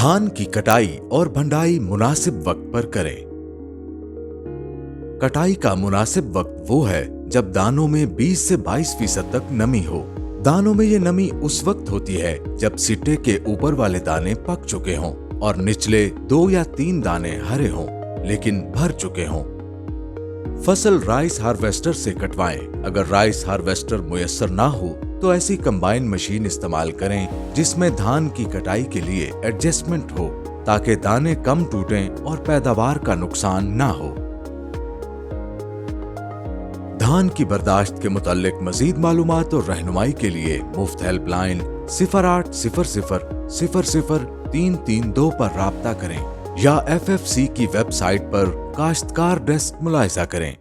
धान की कटाई और भंडाई मुनासिब वक्त पर करें। कटाई का मुनासिब वक्त वो है जब दानों में 20 से 22% तक नमी हो। दानों में ये नमी उस वक्त होती है जब सिट्टे के ऊपर वाले दाने पक चुके हों और निचले 2 या 3 दाने हरे हों लेकिन भर चुके हों। फसल राइस हार्वेस्टर से कटवाएं। अगर राइस हार्वेस्टर मुयस्सर ना हो तो ऐसी कंबाइन मशीन इस्तेमाल करें जिसमें धान की कटाई के लिए एडजस्टमेंट हो ताकि दाने कम टूटें और पैदावार का नुकसान ना हो। धान की बर्दाश्त के मुताल्लिक मजीद मालूमात और रहनुमाई के लिए मुफ्त हेल्पलाइन 0800000332 पर राब्ता करें या FFC की वेबसाइट पर काश्तकार डेस्क मुलाहिजा करें।